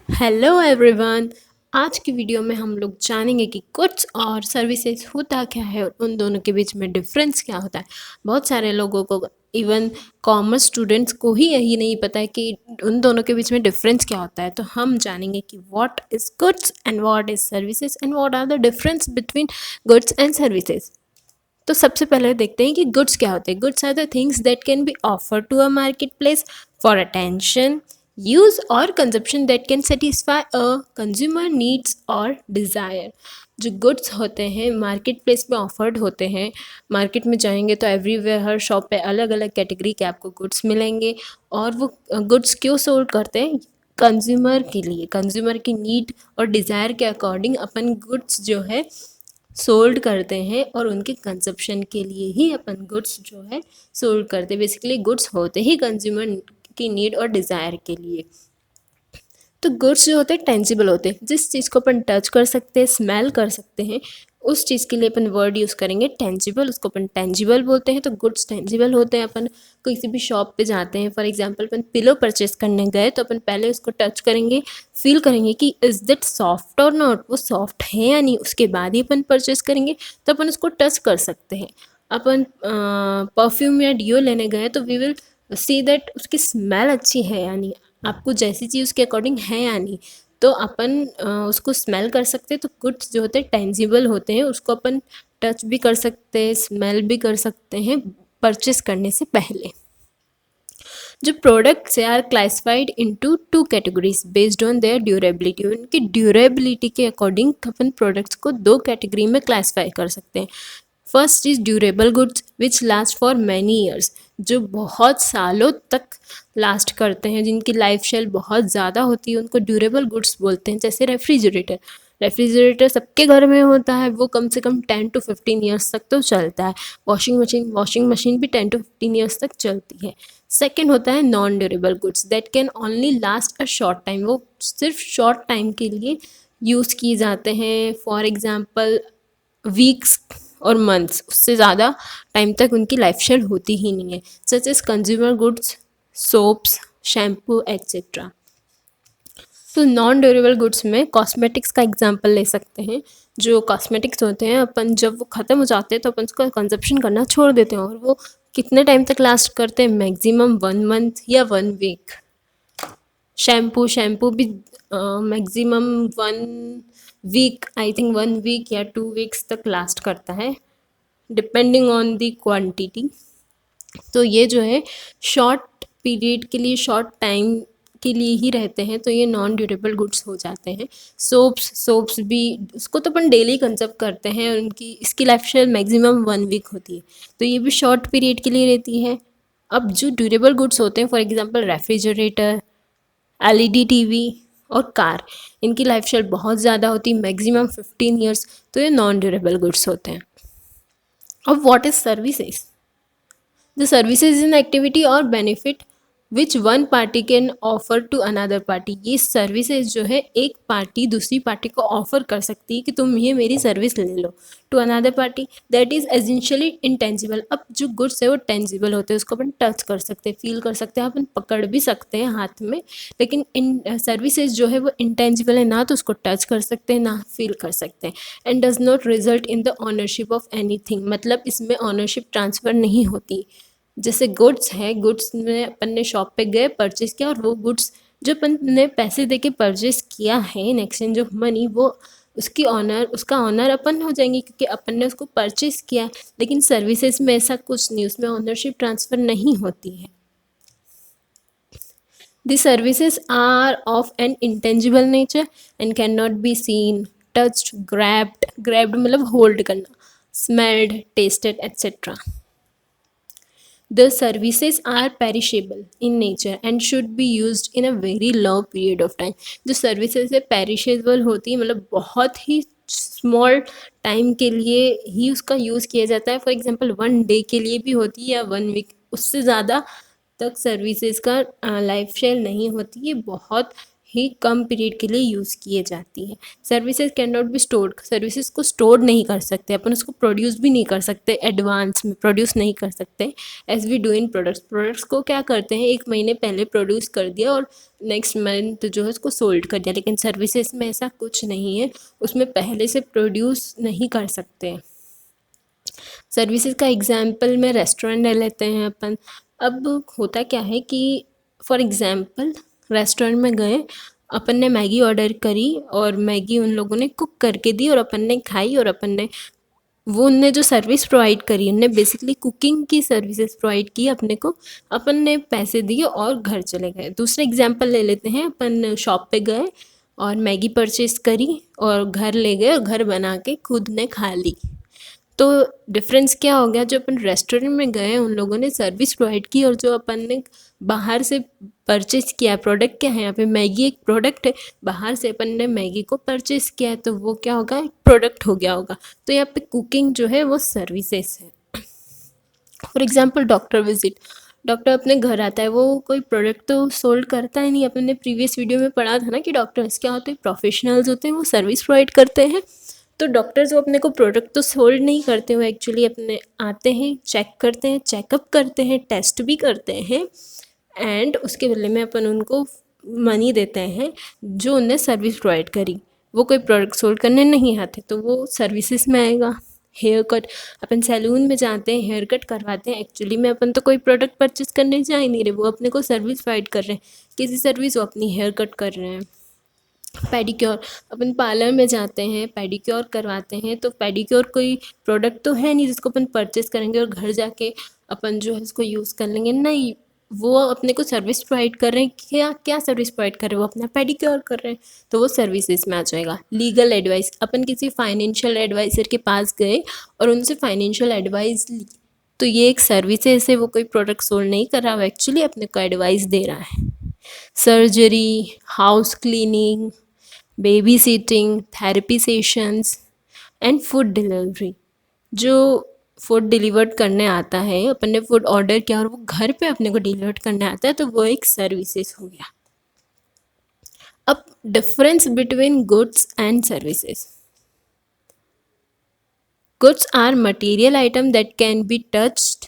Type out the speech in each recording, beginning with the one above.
Hello everyone. आज की video में हम लोग जानेंगे कि गुड्स और सर्विसेज होता क्या है और उन दोनों के बीच में डिफरेंस क्या होता है। बहुत सारे लोगों को, इवन कॉमर्स स्टूडेंट्स को ही यही नहीं पता है कि उन दोनों के बीच में डिफरेंस क्या होता है। तो हम जानेंगे कि what is goods and what is services and what are the difference between goods and services. तो सबसे पहले देखते हैं कि गुड्स क्या होते हैं। Goods are the things that can be offer to a market place for attention use और consumption that can satisfy a consumer needs और डिज़ायर। जो गुड्स होते हैं मार्केट प्लेस में ऑफर्ड होते हैं। मार्केट में जाएंगे तो एवरीवेयर हर शॉप पे अलग अलग कैटेगरी के आपको गुड्स मिलेंगे। और वो गुड्स क्यों सोल्ड करते हैं? कंज्यूमर के लिए, कंज्यूमर की नीड और डिज़ायर के अकॉर्डिंग अपन गुड्स जो है सोल्ड करते हैं और उनके कंजप्शन के लिए ही अपन गुड्स जो है सोल्ड करते हैं। बेसिकली गुड्स होते ही कंज्यूमर की नीड और डिज़ायर के लिए। तो गुड्स जो होते हैं टेंजिबल होते हैं, जिस चीज़ को अपन टच कर सकते हैं, स्मेल कर सकते हैं, उस चीज़ के लिए अपन वर्ड यूज़ करेंगे टेंजिबल, उसको अपन टेंजिबल बोलते हैं। तो गुड्स टेंजिबल होते हैं। अपन किसी भी शॉप पे जाते हैं, for example upon pillow purchase करने गए तो अपन पहले उसको टच करेंगे, फील करेंगे कि इज़ दैट सॉफ्ट और नॉट, वो सॉफ्ट है या नहीं, उसके बाद ही अपन परचेस करेंगे। तो अपन उसको टच कर सकते हैं। अपन परफ्यूम या डिओ लेने गए तो वी विल सी दैट उसकी स्मेल अच्छी है या नहीं, आपको जैसी चीज़ उसके अकॉर्डिंग है या नहीं। तो अपन उसको स्मेल कर सकते हैं। तो गुड्स जो होते हैं टेंजिबल होते हैं, उसको अपन टच भी कर सकते हैं, स्मेल भी कर सकते हैं परचेस करने से पहले। जो प्रोडक्ट्स है are classified into two categories based on their durability. उनकी ड्यूरेबिलिटी के अकॉर्डिंग अपन प्रोडक्ट्स को दो कैटेगरी में क्लासिफाई कर सकते हैं। First is durable goods which last for many years, जो बहुत सालों तक लास्ट करते हैं, जिनकी लाइफ शेल बहुत ज़्यादा होती है, उनको ड्यूरेबल गुड्स बोलते हैं। जैसे रेफ्रिजरेटर, रेफ्रिजरेटर सबके घर में होता है, वो कम से कम 10 to 15 ईयर्स तक तो चलता है। वॉशिंग मशीन भी 10 to 15 ईयर्स तक चलती है। सेकेंड होता है non durable goods that can only last a short time, वो सिर्फ शॉर्ट टाइम के लिए यूज़ किए जाते हैं। फॉर एग्जाम्पल वीक्स और मंथ्स, उससे ज़्यादा टाइम तक उनकी लाइफ शेल होती ही नहीं है। Such as consumer goods, soaps, shampoo etcetera. तो नॉन ड्यूरेबल गुड्स में कॉस्मेटिक्स का एग्जांपल ले सकते हैं। जो कॉस्मेटिक्स होते हैं, अपन जब वो ख़त्म हो जाते हैं तो अपन उसका कंजप्शन करना छोड़ देते हैं। और वो कितने टाइम तक लास्ट करते हैं? मैक्सिमम 1 मंथ या 1 वीक। शैम्पू भी maximum 1 week, I think 1 week या 2 वीक्स तक लास्ट करता है, डिपेंडिंग ऑन द क्वांटिटी। तो ये जो है शॉर्ट पीरियड के लिए, शॉर्ट टाइम के लिए ही रहते हैं, तो ये नॉन ड्यूरेबल गुड्स हो जाते हैं। सोप्स भी, उसको तो अपन डेली कंजप्ट करते हैं, उनकी इसकी लाइफ शेल मैक्सिमम 1 वीक होती है, तो ये भी शॉर्ट पीरियड के लिए रहती है। अब जो ड्यूरेबल गुड्स होते हैं, for example refrigerator, LED TV और कार, इनकी लाइफ शेल बहुत ज़्यादा होती है, मैक्सिमम 15 ईयर्स, तो ये नॉन ड्यूरेबल गुड्स होते हैं। अब what is services? The services is an activity or benefit which one party can offer to another party। ये सर्विसेज जो है एक पार्टी दूसरी पार्टी को ऑफर कर सकती है कि तुम ये मेरी सर्विस ले लो। To another party that is essentially intangible. अब जो गुड्स है वो टेंजिबल होते हैं, उसको अपन टच कर सकते हैं, फील कर सकते हैं, अपन पकड़ भी सकते हैं हाथ में। लेकिन इन सर्विसेज जो है वो इंटेंजिबल है, ना तो उसको टच कर सकते हैं ना फील कर सकते हैं। And does not result in the ownership of anything, मतलब इसमें ऑनरशिप ट्रांसफ़र नहीं होती। जैसे गुड्स है, गुड्स में अपन ने शॉप पे गए, परचेस किया, और वो गुड्स जो अपन ने पैसे दे के परचेस किया है इन एक्सचेंज ऑफ मनी, वो उसका ऑनर अपन हो जाएंगे क्योंकि अपन ने उसको परचेस किया। लेकिन सर्विसेज में ऐसा कुछ नहीं, उसमें ऑनरशिप ट्रांसफ़र नहीं होती है। The services are of an intangible nature and can not be seen, touched, grabbed मतलब होल्ड करना, smelled, tasted etcetera. The services are perishable in nature and should be used in a very long period of time। जो services है perishable होती है, मतलब बहुत ही small time के लिए ही उसका यूज़ किया जाता है। फॉर एग्जांपल 1 डे के लिए भी होती है या 1 वीक, उससे ज़्यादा तक सर्विसेज का लाइफ शेल नहीं होती है। बहुत ही कम पीरियड के लिए यूज़ किए जाती हैं। Services can not be stored, services को स्टोर नहीं कर सकते अपन, उसको प्रोड्यूस भी नहीं कर सकते, एडवांस में प्रोड्यूस नहीं कर सकते as we do in products. Products को क्या करते हैं, एक महीने पहले प्रोड्यूस कर दिया और नेक्स्ट मंथ जो है उसको सोल्ड कर दिया, लेकिन सर्विसेज में ऐसा कुछ नहीं है, उसमें पहले से प्रोड्यूस नहीं कर सकते। सर्विसेज का एग्जाम्पल में रेस्टोरेंट ले लेते हैं अपन। अब होता क्या है कि फॉर एग्जाम्पल रेस्टोरेंट में गए, अपन ने मैगी ऑर्डर करी और मैगी उन लोगों ने कुक करके दी और अपन ने खाई, और अपन ने वो उनने जो सर्विस प्रोवाइड करी, उनने बेसिकली कुकिंग की सर्विसेज प्रोवाइड की अपने को, अपन ने पैसे दिए और घर चले गए। दूसरा एग्जाम्पल ले लेते हैं, अपन शॉप पे गए और मैगी परचेज करी और घर ले गए और घर बना के खुद ने खा ली। तो डिफरेंस क्या हो गया, जो अपन रेस्टोरेंट में गए उन लोगों ने सर्विस प्रोवाइड की, और जो अपन ने बाहर से परचेज किया, प्रोडक्ट क्या है यहाँ पे, मैगी एक प्रोडक्ट है, बाहर से अपन ने मैगी को परचेज किया है तो वो क्या होगा, एक प्रोडक्ट हो गया होगा। तो यहाँ पे कुकिंग जो है वो सर्विसेज है। For example doctor visit, doctor अपने घर आता है, वो कोई प्रोडक्ट तो सोल्ड करता ही नहीं। अपन ने प्रीवियस वीडियो में पढ़ा था ना कि डॉक्टर्स क्या होते हैं, प्रोफेशनल्स होते हैं, वो सर्विस प्रोवाइड करते हैं। तो डॉक्टर्स वो अपने को प्रोडक्ट तो सोल्ड नहीं करते, वो एक्चुअली अपने आते हैं, चेक करते हैं, चेकअप करते हैं, टेस्ट भी करते हैं, एंड उसके बदले में अपन उनको मनी देते हैं जो उनने सर्विस प्रोवाइड करी। वो कोई प्रोडक्ट सोल्ड करने नहीं आते, तो वो सर्विसेज में आएगा। हेयर कट, अपन सैलून में जाते हैं, हेयर कट करवाते हैं, एक्चुअली में अपन तो कोई प्रोडक्ट परचेज करने जा ही नहीं रहे, वो अपने को सर्विस प्रोवाइड कर रहे हैं, किसी सर्विस वो अपनी हेयर कट कर रहे हैं। पेडिक्योर, अपन पार्लर में जाते हैं, पेडिक्योर करवाते हैं, तो पेडिक्योर कोई प्रोडक्ट तो है नहीं जिसको अपन परचेस करेंगे और घर जाके अपन जो है उसको यूज़ कर लेंगे, नहीं, वो अपने को सर्विस प्रोवाइड कर रहे हैं। क्या क्या सर्विस प्रोवाइड कर रहे हैं, वो अपना पेडिक्योर कर रहे हैं, तो वो सर्विसेज में आ जाएगा। लीगल एडवाइस, अपन किसी फाइनेंशियल एडवाइज़र के पास गए और उनसे फाइनेंशियल एडवाइस ली, तो ये एक सर्विसेज है, वो कोई प्रोडक्ट सोल्ड नहीं कर रहा, वो एक्चुअली अपने को एडवाइस दे रहा है। Surgery, house cleaning, baby sitting, therapy sessions and food delivery, जो फूड डिलीवर्ड करने आता है, अपन ने फूड ऑर्डर किया और वो घर पे अपने को डिलीवर्ड करने आता है, तो वो एक सर्विसेज हो गया। अब difference between goods and services. Goods are material item that can be touched,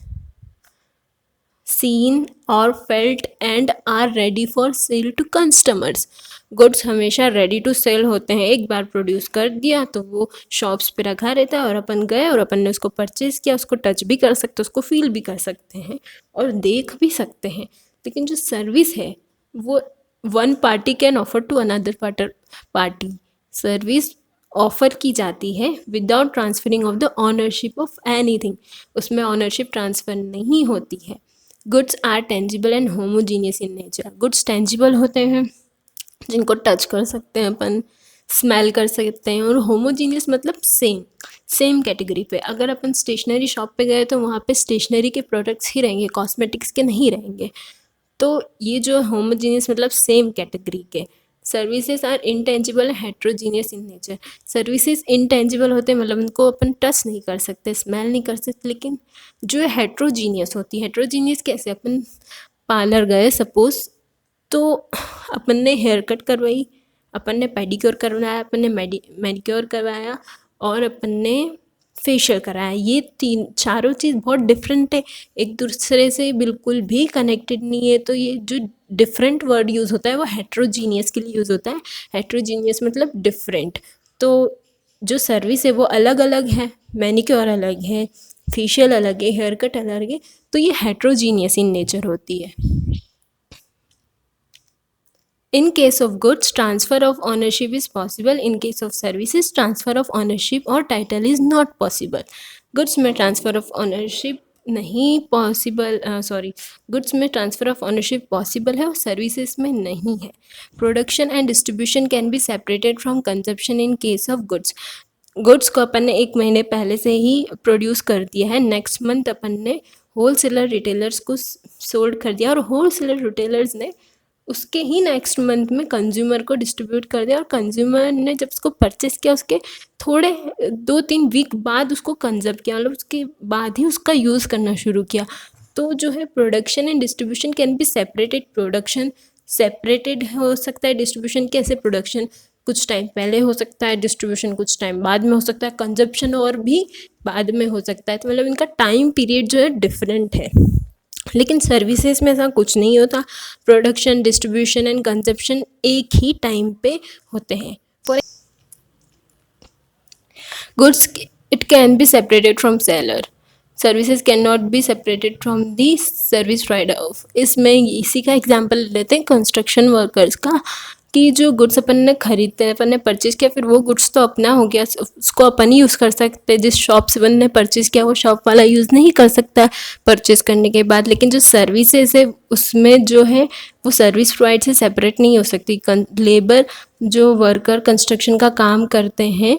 seen और felt and are ready for sale to customers। Goods हमेशा रेडी टू सेल होते हैं, एक बार प्रोड्यूस कर दिया तो वो शॉप्स पे रखा रहता है और अपन गए और अपन ने उसको परचेज़ किया, उसको टच भी कर सकते हैं, उसको फील भी कर सकते हैं और देख भी सकते हैं। लेकिन जो सर्विस है वो one party can offer to another party, service offer की जाती है without transferring of the ownership of anything, उसमें ऑनरशिप ट्रांसफ़र नहीं होती है। Goods are tangible and homogeneous in nature, goods tangible होते हैं जिनको टच कर सकते हैं अपन, स्मेल कर सकते हैं, और होमोजीनियस मतलब सेम कैटेगरी पे। अगर अपन स्टेशनरी शॉप पे गए तो वहाँ पे स्टेशनरी के प्रोडक्ट्स ही रहेंगे, कॉस्मेटिक्स के नहीं रहेंगे। तो ये जो होमोजीनियस मतलब सेम कैटेगरी के। Services are intangible and heterogeneous in nature, services intangible होते हैं मतलब उनको अपन टच नहीं कर सकते, स्मेल नहीं कर सकते, लेकिन जो हेट्रोजीनियस होती है, हेट्रोजीनियस कैसे, अपन पार्लर गए सपोज, तो अपन ने हेयर कट करवाई, अपन ने पेडिक्योर करवाया, अपन ने मैनिक्योर करवाया और अपन ने फेशियल कराया, ये चारों चीज़ बहुत डिफरेंट है, एक दूसरे से बिल्कुल भी कनेक्टेड नहीं है। तो ये जो डिफरेंट वर्ड यूज़ होता है वो हेट्रोजीनियस के लिए यूज़ होता है, हेट्रोजीनियस मतलब डिफरेंट। तो जो सर्विस है वो अलग अलग है, मैनिक्योर अलग है, फेशियल अलग है, हेयर कट अलग है, तो ये हेट्रोजीनियस इन नेचर होती है। In case of goods, transfer of ownership is possible. In case of services, transfer of ownership or title is not possible. Goods में transfer of ownership नहीं पॉसिबल, गुड्स में transfer of ownership possible है और services में नहीं है। Production and distribution can be separated from consumption in case of goods, goods को अपन ने एक महीने पहले से ही प्रोड्यूस कर दिया है, नेक्स्ट मंथ अपन ने होलसेलर रिटेलर्स को सोल्ड कर दिया और होलसेलर रिटेलर्स ने उसके ही नेक्स्ट मंथ में कंज्यूमर को डिस्ट्रीब्यूट कर दिया, और कंज्यूमर ने जब उसको परचेस किया उसके थोड़े 2-3 वीक बाद उसको कंजर्व किया, मतलब उसके बाद ही उसका यूज़ करना शुरू किया। तो जो है production and distribution can be separated, production separated हो सकता है डिस्ट्रीब्यूशन, कैसे प्रोडक्शन कुछ टाइम पहले हो सकता है, डिस्ट्रीब्यूशन कुछ टाइम बाद में हो सकता है, कंजप्शन और भी बाद में हो सकता है। तो मतलब इनका टाइम पीरियड जो है डिफरेंट है। लेकिन सर्विसेज में ऐसा कुछ नहीं होता, प्रोडक्शन, डिस्ट्रीब्यूशन एंड कंजप्शन एक ही टाइम पे होते हैं। For goods it can be separated from seller, services can not be separated from the service provider. इसमें इसी का एग्जांपल लेते हैं कंस्ट्रक्शन वर्कर्स का, कि जो गुड्स अपन ने खरीदते हैं, अपन ने परचेज किया, फिर वो गुड्स तो अपना हो गया, उसको अपन ही यूज़ कर सकते हैं। जिस शॉप से अपन ने परचेज किया वो शॉप वाला यूज़ नहीं कर सकता परचेज करने के बाद। लेकिन जो सर्विसेज है उसमें जो है वो सर्विस प्रोवाइड से सेपरेट नहीं हो सकती। लेबर जो वर्कर कंस्ट्रक्शन का काम करते हैं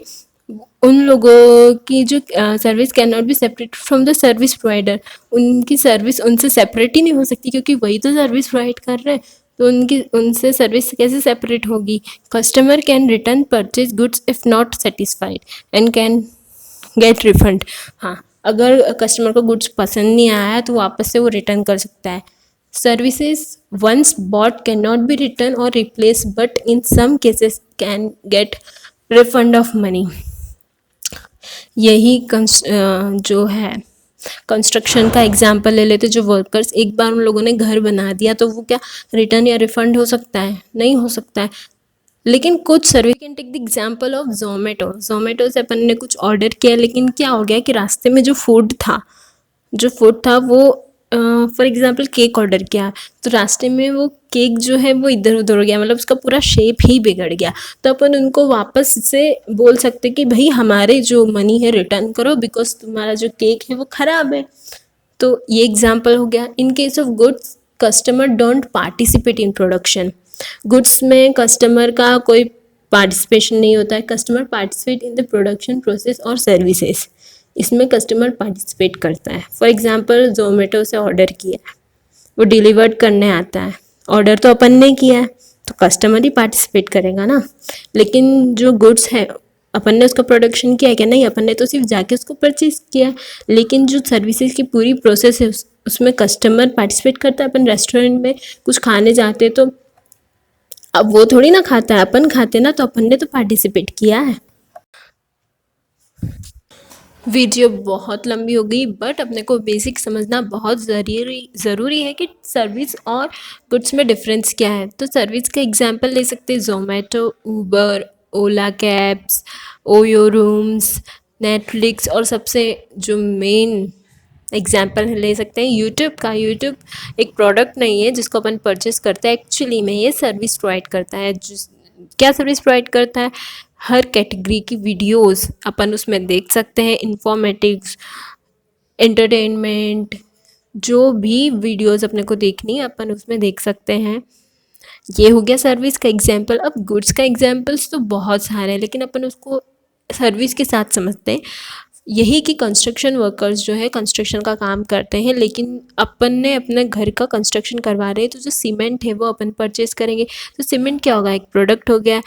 उन लोगों की जो service can not B separate from the service provider, उनकी सर्विस उनसे सेपरेट ही नहीं हो सकती, क्योंकि वही तो सर्विस प्रोवाइड कर रहे हैं। तो उनकी उनसे सर्विस कैसे सेपरेट होगी। Customer can return purchase goods if not satisfied and can get refund. हाँ, अगर कस्टमर को गुड्स पसंद नहीं आया तो वापस से वो रिटर्न कर सकता है। Services once bought can not be return और replace, but in some cases can get refund of money. यही जो है कंस्ट्रक्शन का एग्जाम्पल ले लेते, जो वर्कर्स एक बार उन लोगों ने घर बना दिया तो वो क्या रिटर्न या रिफंड हो सकता है? नहीं हो सकता है। लेकिन कुछ service can take the example of Zomato से अपन ने कुछ ऑर्डर किया, लेकिन क्या हो गया कि रास्ते में जो फूड था वो फॉर एग्जांपल केक ऑर्डर किया, तो रास्ते में वो केक जो है वो इधर उधर हो गया, मतलब उसका पूरा शेप ही बिगड़ गया। तो अपन उनको वापस से बोल सकते कि भाई हमारे जो मनी है रिटर्न करो, बिकॉज तुम्हारा जो केक है वो ख़राब है। तो ये एग्जांपल हो गया। In case of goods customer don't participate in production, goods में कस्टमर का कोई पार्टिसिपेशन नहीं होता है। Customer participate in the production process और सर्विसेज, इसमें कस्टमर पार्टिसिपेट करता है। फॉर एग्जांपल जोमेटो से ऑर्डर किया है, वो डिलीवर्ड करने आता है, ऑर्डर तो अपन ने किया है तो कस्टमर ही पार्टिसिपेट करेगा ना। लेकिन जो गुड्स है अपन ने उसका प्रोडक्शन किया है क्या? नहीं, अपन ने तो सिर्फ जाके उसको परचेज किया है। लेकिन जो सर्विसेज की पूरी प्रोसेस है उसमें कस्टमर पार्टिसिपेट करता है। अपन रेस्टोरेंट में कुछ खाने जाते हैं तो अब वो थोड़ी ना खाता है, अपन खाते ना, तो अपन ने तो पार्टिसिपेट किया है। वीडियो बहुत लंबी हो गई, बट अपने को बेसिक समझना बहुत ज़रूरी है कि सर्विस और गुड्स में डिफरेंस क्या है। तो सर्विस का एग्जांपल ले सकते हैं जोमेटो, ऊबर, ओला कैब्स, ओयो रूम्स, नेटफ्लिक्स, और सबसे जो मेन एग्जाम्पल ले सकते हैं यूट्यूब का। यूट्यूब एक प्रोडक्ट नहीं है जिसको अपन परचेस करते हैं, एक्चुअली में ये सर्विस प्रोवाइड करता है। क्या सर्विस प्रोवाइड करता है? हर कैटेगरी की वीडियोस अपन उसमें देख सकते हैं, इंफॉर्मेटिव्स, एंटरटेनमेंट, जो भी वीडियोस अपने को देखनी है अपन उसमें देख सकते हैं। ये हो गया सर्विस का एग्जाम्पल। अब गुड्स का एग्जाम्पल्स तो बहुत सारे हैं, लेकिन अपन उसको सर्विस के साथ समझते हैं। यही कि कंस्ट्रक्शन वर्कर्स जो है कंस्ट्रक्शन का काम करते हैं, लेकिन अपन ने अपने घर का कंस्ट्रक्शन करवा रहे हैं तो जो सीमेंट है वो अपन परचेज करेंगे। तो सीमेंट क्या होगा? एक प्रोडक्ट हो गया।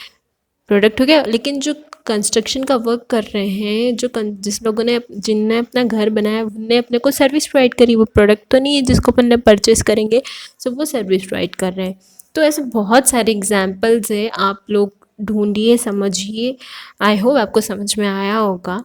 लेकिन जो कंस्ट्रक्शन का वर्क कर रहे हैं, जिस लोगों ने जिनने अपना घर बनाया उनने अपने को सर्विस प्रोवाइड करी, वो प्रोडक्ट तो नहीं है जिसको अपन ने परचेज करेंगे, सो वो सर्विस प्रोवाइड कर रहे हैं। तो ऐसे बहुत सारे एग्जाम्पल्स है, आप लोग ढूंढिए, समझिए। आई होप आपको समझ में आया होगा।